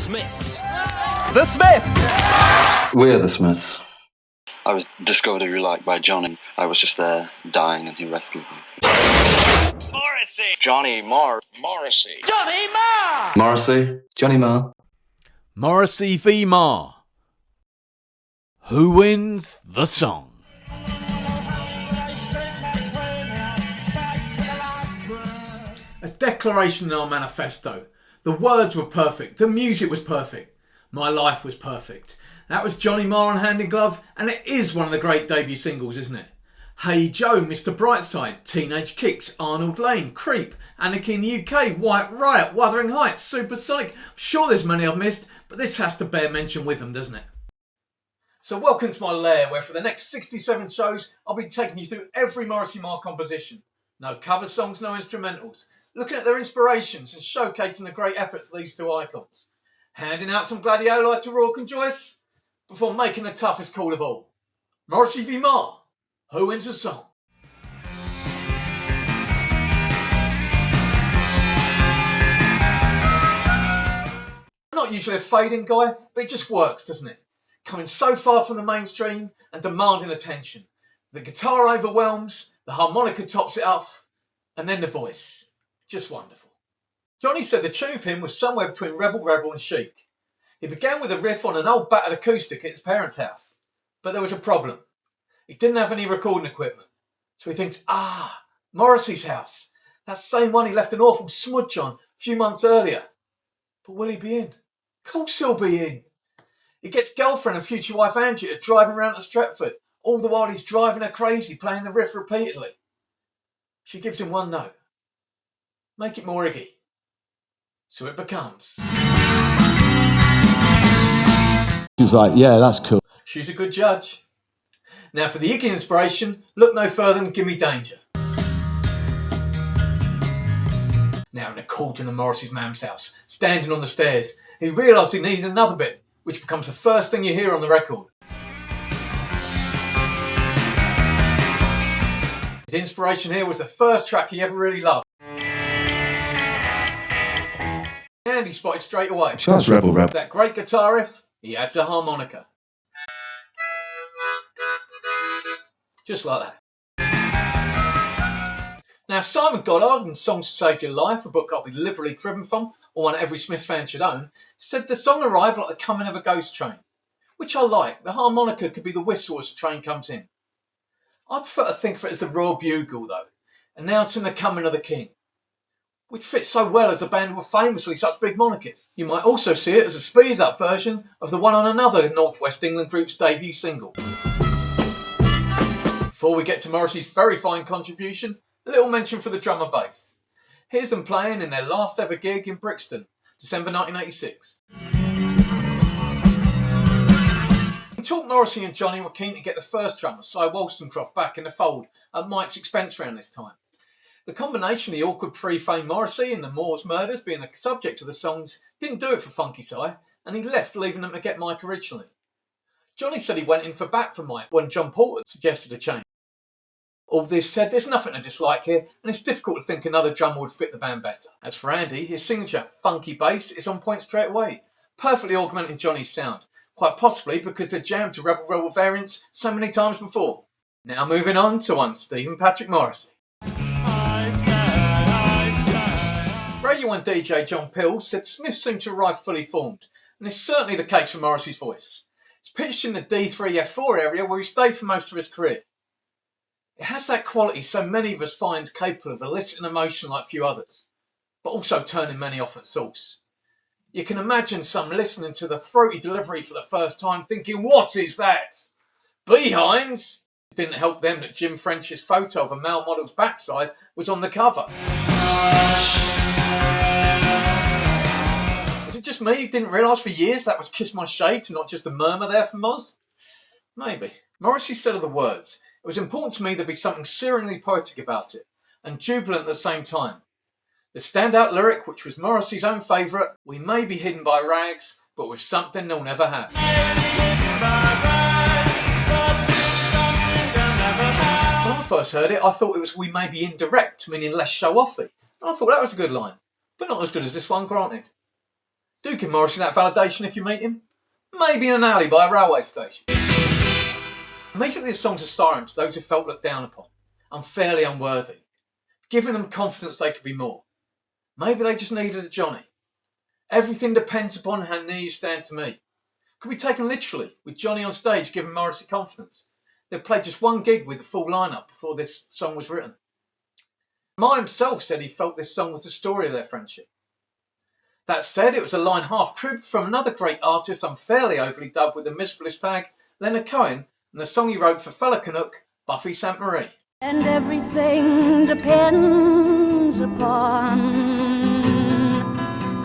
Smiths. The Smiths! We're the Smiths. I was discovered, if you like, by Johnny. I was just there dying and he rescued me. Morrissey! Johnny Marr. Morrissey. Johnny Marr! Morrissey. Johnny Marr. Morrissey v Marr. Who wins the song? A declaration in our manifesto. The words were perfect. The music was perfect. My life was perfect. That was Johnny Marr on Hand in Glove, and it is one of the great debut singles, isn't it? Hey Joe, Mr Brightside, Teenage Kicks, Arnold Lane, Creep, Anarchy in the UK, White Riot, Wuthering Heights, Supersonic. I'm sure there's many I've missed, but this has to bear mention with them, doesn't it? So welcome to my lair, where for the next 67 shows, I'll be taking you through every Morrissey Marr composition. No cover songs, no instrumentals. Looking at their inspirations and showcasing the great efforts of these two icons. Handing out some gladioli to Rourke and Joyce, before making the toughest call of all. Morrissey v Marr. Who wins the song? I'm not usually a fading guy, but it just works, doesn't it? Coming so far from the mainstream and demanding attention. The guitar overwhelms, the harmonica tops it off, and then the voice. Just wonderful. Johnny said the tune for him was somewhere between Rebel Rebel and Chic. He began with a riff on an old battered acoustic at his parents' house, but there was a problem. He didn't have any recording equipment, so he thinks, Morrissey's house. That same one he left an awful smudge on a few months earlier. But will he be in? Of course he'll be in. He gets girlfriend and future wife Angie to drive him around to Stretford, all the while he's driving her crazy, playing the riff repeatedly. She gives him one note. Make it more Iggy. So it becomes. She was like, yeah, that's cool. She's a good judge. Now for the Iggy inspiration, look no further than Gimme Danger. Now in a cauldron of Morrissey's mum's house, standing on the stairs, he realised he needed another bit, which becomes the first thing you hear on the record. His inspiration here was the first track he ever really loved. And he spotted straight away. That's Rebel Rebel. That great guitar riff, he adds a harmonica. Just like that. Now Simon Goddard in Songs to Save Your Life, a book I'll be liberally cribbing from, or one every Smiths fan should own, said the song arrived like the coming of a ghost train. Which I like. The harmonica could be the whistle as the train comes in. I prefer to think of it as the Royal Bugle though, announcing the coming of the king. Which fits so well as the band were famously such big monarchists. You might also see it as a speeded up version of the one on another North West England group's debut single. Before we get to Morrissey's very fine contribution, a little mention for the drum and bass. Here's them playing in their last ever gig in Brixton, December 1986. In talk, Morrissey and Johnny were keen to get the first drummer, Si Wollstonecroft, back in the fold at Mike's expense around this time. The combination of the awkward pre-fame Morrissey and the Moore's murders being the subject of the songs didn't do it for Funky Si, and he left, leaving them to get Mike originally. Johnny said he went in for back for Mike when John Porter suggested a change. All this said, there's nothing to dislike here, and it's difficult to think another drummer would fit the band better. As for Andy, his signature funky bass is on point straight away, perfectly augmenting Johnny's sound, quite possibly because they'd jammed to Rebel Rebel variants so many times before. Now moving on to one Stephen Patrick Morrissey. Radio 1 DJ John Pill said Smith seemed to arrive fully formed, and it's certainly the case for Morrissey's voice. It's pitched in the D3F4 area where he stayed for most of his career. It has that quality so many of us find capable of eliciting emotion like few others, but also turning many off at source. You can imagine some listening to the throaty delivery for the first time thinking, what is that? Behinds? It didn't help them that Jim French's photo of a male model's backside was on the cover. Was it just me who didn't realise for years that was Kiss My Shades and not just a murmur there from Moz? Maybe. Morrissey said of the words, it was important to me there be something searingly poetic about it, and jubilant at the same time. The standout lyric, which was Morrissey's own favourite, we may be hidden by rags, but with something they'll never have. When I first heard it, I thought it was we may be indirect, meaning less show-offy. I thought that was a good line, but not as good as this one, granted. Do give Morrissey that validation if you meet him. Maybe in an alley by a railway station. Immediately this song's a siren to those who felt looked down upon, unfairly unworthy, giving them confidence they could be more. Maybe they just needed a Johnny. Everything depends upon how near you stand to me. Could be taken literally, with Johnny on stage giving Morrissey confidence. They'd played just one gig with the full lineup before this song was written. Marr himself said he felt this song was the story of their friendship. That said, it was a line half cribbed from another great artist unfairly overly dubbed with the misplaced tag, Leonard Cohen, and the song he wrote for fellow Canuck, Buffy St. Marie. And everything depends upon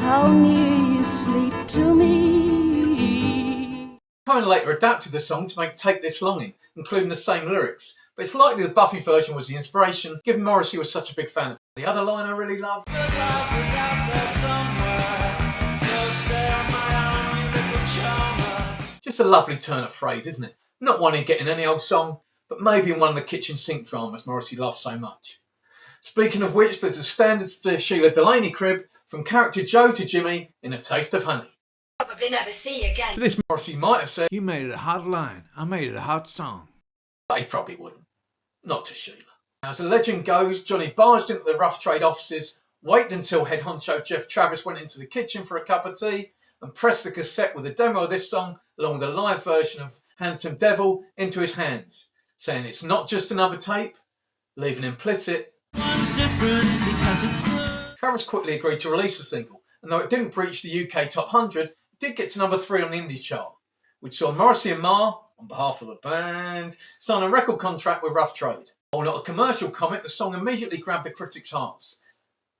how near you sleep to me. Cohen later adapted the song to make Take This Longing, including the same lyrics, but it's likely the Buffy version was the inspiration, given Morrissey was such a big fan of it. The other line I really love, just a lovely turn of phrase, isn't it? Not one he'd get in any old song, but maybe in one of the kitchen sink dramas Morrissey loved so much. Speaking of which, there's a standard Sheila Delaney crib from character Joe to Jimmy in A Taste of Honey. Probably never see you again. To this, Morrissey might have said, You made it a hot line. I made it a hot song. but he probably wouldn't. Not to Sheila. Now, as the legend goes, Johnny barged into the Rough Trade offices, waited until head honcho Jeff Travis went into the kitchen for a cup of tea, and pressed the cassette with a demo of this song, along with a live version of Handsome Devil, into his hands, saying it's not just another tape, leaving implicit. Travis quickly agreed to release the single, and though it didn't breach the UK Top 100, it did get to number 3 on the indie chart, which saw Morrissey and Marr, on behalf of the band, sign a record contract with Rough Trade. While not a commercial comment, the song immediately grabbed the critics' hearts.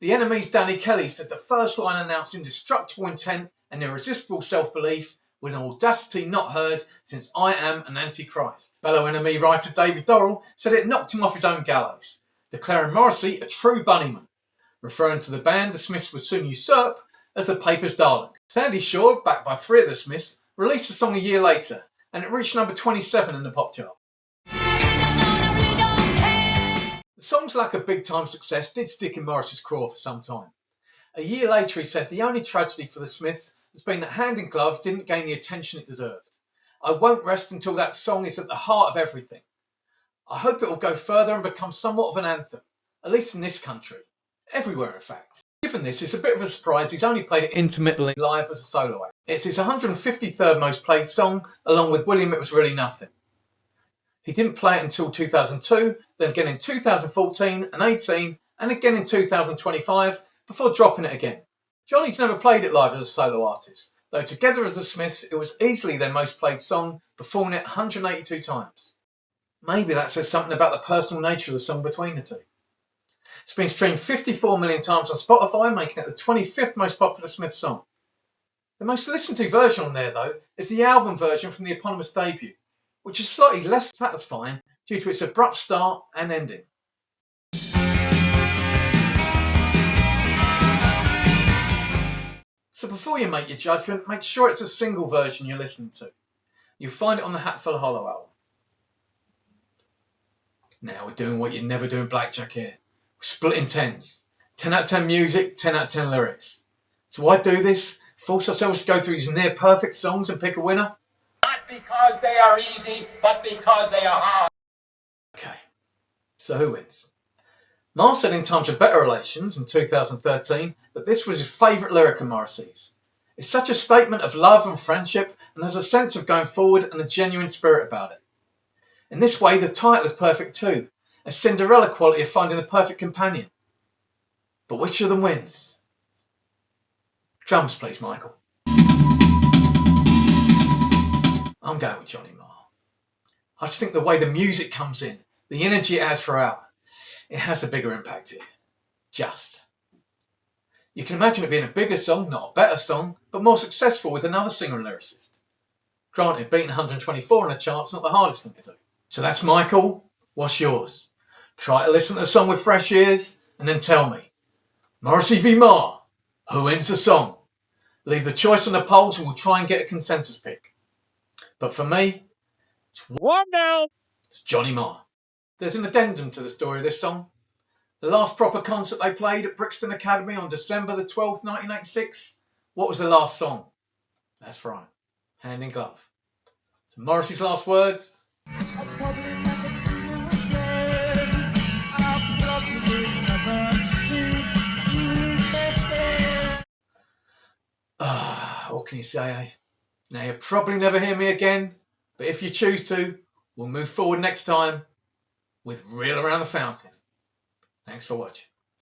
The Enemy's Danny Kelly said the first line announced indestructible intent and irresistible self-belief with an audacity not heard since I Am an Antichrist. Fellow Enemy writer David Dorrell said it knocked him off his own gallows, declaring Morrissey a true bunnyman, referring to the band the Smiths would soon usurp as the paper's darling. Sandy Shaw, backed by 3 of the Smiths, released the song a year later, and it reached number 27 in the pop chart. The song's lack of big-time success did stick in Morrissey's craw for some time. A year later he said the only tragedy for the Smiths has been that Hand in Glove didn't gain the attention it deserved. I won't rest until that song is at the heart of everything. I hope it will go further and become somewhat of an anthem, at least in this country. Everywhere, in fact. Given this, it's a bit of a surprise he's only played it intermittently live as a solo act. It's his 153rd most played song, along with William It Was Really Nothing. He didn't play it until 2002, then again in 2014 and 18, and again in 2025, before dropping it again. Johnny's never played it live as a solo artist, though together as the Smiths, it was easily their most played song, performing it 182 times. Maybe that says something about the personal nature of the song between the two. It's been streamed 54 million times on Spotify, making it the 25th most popular Smiths song. The most listened to version on there, though, is the album version from the eponymous debut, which is slightly less satisfying due to its abrupt start and ending. So before you make your judgment, make sure it's a single version you're listening to. You'll find it on the Hatful of Hollow album. Now we're doing what you'd never do in Blackjack here. We're splitting 10s. 10 out of 10 music, 10 out of 10 lyrics. So why do this? Force ourselves to go through these near perfect songs and pick a winner? Not because they are easy, but because they are hard. Okay, so who wins? Marr said in Times of Better Relations in 2013 that this was his favourite lyric of Morrissey's. It's such a statement of love and friendship and has a sense of going forward and a genuine spirit about it. In this way, the title is perfect too, a Cinderella quality of finding a perfect companion. But which of them wins? Drums, please, Michael. I'm going with Johnny Marr. I just think the way the music comes in, the energy it has throughout, it has a bigger impact here. Just. You can imagine it being a bigger song, not a better song, but more successful with another singer and lyricist. Granted, beating 124 on the chart's not the hardest thing to do. So that's Michael. What's yours? Try to listen to the song with fresh ears and then tell me. Morrissey v Marr. Who wins the song? Leave the choice on the polls and we'll try and get a consensus pick. But for me, it's 1-0. It's Johnny Marr. There's an addendum to the story of this song. The last proper concert they played at Brixton Academy on December the 12th, 1986 What was the last song? That's right, Hand in Glove. So Morrissey's last words. What can you say, eh? Now, you'll probably never hear me again, but if you choose to, we'll move forward next time with Reel Around the Fountain. Thanks for watching.